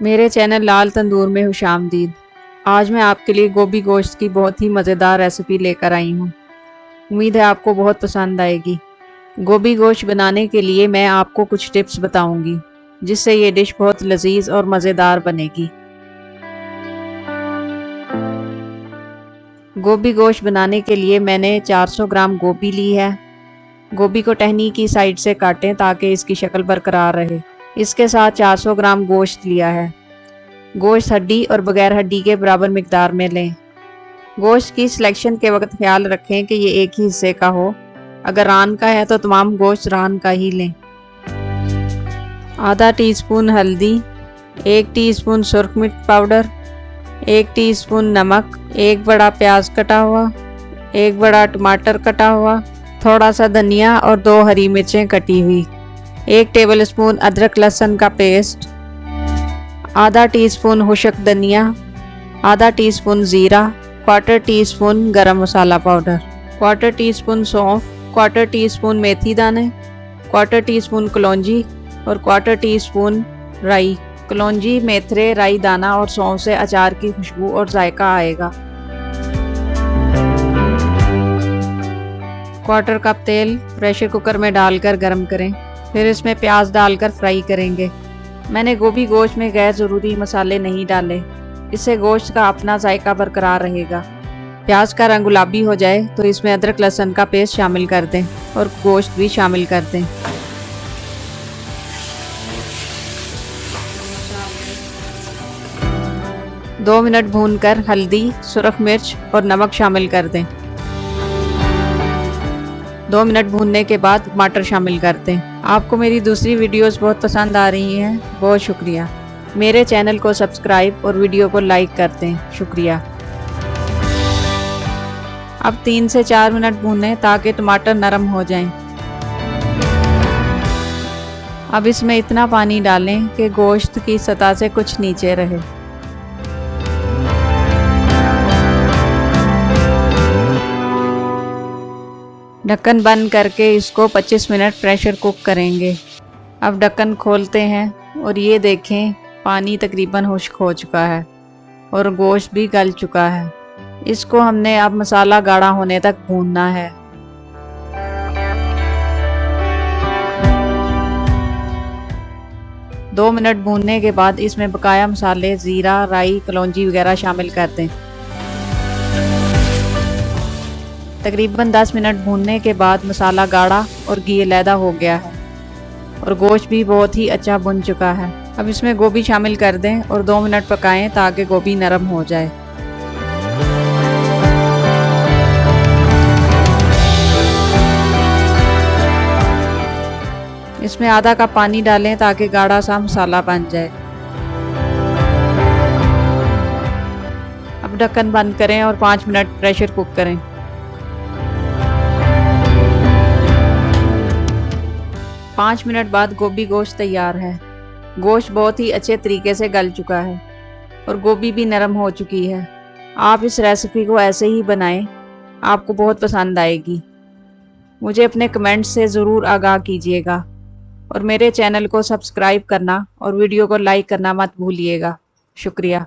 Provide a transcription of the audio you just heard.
मेरे चैनल लाल तंदूर में खुशामदीद। आज मैं आपके लिए गोभी गोश्त की बहुत ही मज़ेदार रेसिपी लेकर आई हूँ। उम्मीद है आपको बहुत पसंद आएगी। गोभी गोश्त बनाने के लिए मैं आपको कुछ टिप्स बताऊंगी, जिससे ये डिश बहुत लजीज और मज़ेदार बनेगी। गोभी गोश्त बनाने के लिए मैंने 400 ग्राम गोभी ली है। गोभी को टहनी की साइड से काटें ताकि इसकी शक्ल बरकरार रहे। इसके साथ 400 ग्राम गोश्त लिया है। गोश्त हड्डी और बगैर हड्डी के बराबर मिकदार में लें। गोश्त की सिलेक्शन के वक्त ख्याल रखें कि ये एक ही हिस्से का हो। अगर रान का है तो तमाम गोश्त रान का ही लें। आधा टीस्पून हल्दी, 1 टीस्पून सुरख मिर्च पाउडर, 1 टीस्पून नमक, 1 बड़ा प्याज कटा हुआ, 1 बड़ा टमाटर कटा हुआ, थोड़ा सा धनिया और 2 हरी मिर्चें कटी हुई, 1 टेबलस्पून अदरक लहसुन का पेस्ट, आधा टीस्पून खुश्क धनिया, आधा टीस्पून ज़ीरा, 1/4 टीस्पून गरम मसाला पाउडर, 1/4 टीस्पून सौंफ, 1/4 टीस्पून मेथी दाने, 1/4 टीस्पून कलौंजी और 1/4 टीस्पून राई। कलौंजी, मेथरे, राई दाना और सौंफ से अचार की खुशबू और जायका आएगा। 1/4 कप तेल प्रेशर कुकर में डालकर गर्म करें। फिर इसमें प्याज डालकर फ्राई करेंगे। मैंने गोभी गोश्त में गैर ज़रूरी मसाले नहीं डाले, इससे गोश्त का अपना जायका बरकरार रहेगा। प्याज का रंग गुलाबी हो जाए तो इसमें अदरक लहसुन का पेस्ट शामिल कर दें और गोश्त भी शामिल कर दें। दो मिनट भूनकर हल्दी, सुरख मिर्च और नमक शामिल कर दें। 2 मिनट भूनने के बाद टमाटर शामिल कर दें। आपको मेरी दूसरी वीडियोस बहुत पसंद आ रही हैं, बहुत शुक्रिया। मेरे चैनल को सब्सक्राइब और वीडियो को लाइक कर दें, शुक्रिया। अब 3 से 4 मिनट भूनें ताकि टमाटर नरम हो जाएं। अब इसमें इतना पानी डालें कि गोश्त की सतह से कुछ नीचे रहे। ढक्कन बंद करके इसको 25 मिनट प्रेशर कुक करेंगे। अब ढक्कन खोलते हैं और ये देखें, पानी तकरीबन खुश्क हो चुका है और गोश्त भी गल चुका है। इसको हमने अब मसाला गाढ़ा होने तक भूनना है। दो मिनट भूनने के बाद इसमें बकाया मसाले ज़ीरा, राई, कलौंजी वगैरह शामिल कर दें। तकरीबन 10 मिनट भूनने के बाद मसाला गाढ़ा और घी अलहदा हो गया है और गोश्त भी बहुत ही अच्छा भुन चुका है। अब इसमें गोभी शामिल कर दें और 2 मिनट पकाएं ताकि गोभी नरम हो जाए। इसमें आधा कप पानी डालें ताकि गाढ़ा सा मसाला बन जाए। अब ढक्कन बंद करें और 5 मिनट प्रेशर कुक करें। 5 मिनट बाद गोभी गोश्त तैयार है। गोश्त बहुत ही अच्छे तरीके से गल चुका है और गोभी भी नरम हो चुकी है। आप इस रेसिपी को ऐसे ही बनाएं, आपको बहुत पसंद आएगी। मुझे अपने कमेंट्स से ज़रूर आगाह कीजिएगा और मेरे चैनल को सब्सक्राइब करना और वीडियो को लाइक करना मत भूलिएगा, शुक्रिया।